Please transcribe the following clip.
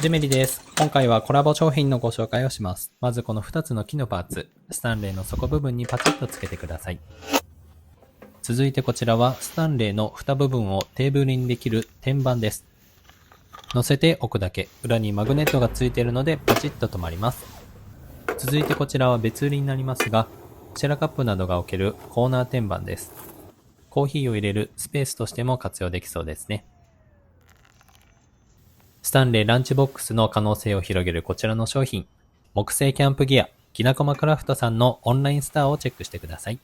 ジュメリです。今回はコラボ商品のご紹介をします。まずこの2つの木のパーツ、スタンレーの底部分にパチッとつけてください。続いてこちらはスタンレーの蓋部分をテーブルにできる天板です。乗せておくだけ、裏にマグネットがついているのでパチッと止まります。続いてこちらは別売りになりますが、シェラカップなどが置けるコーナー天板です。コーヒーを入れるスペースとしても活用できそうですね。スタンレーランチボックスの可能性を広げるこちらの商品、木製キャンプギア、きなこまクラフトさんのオンラインスターをチェックしてください。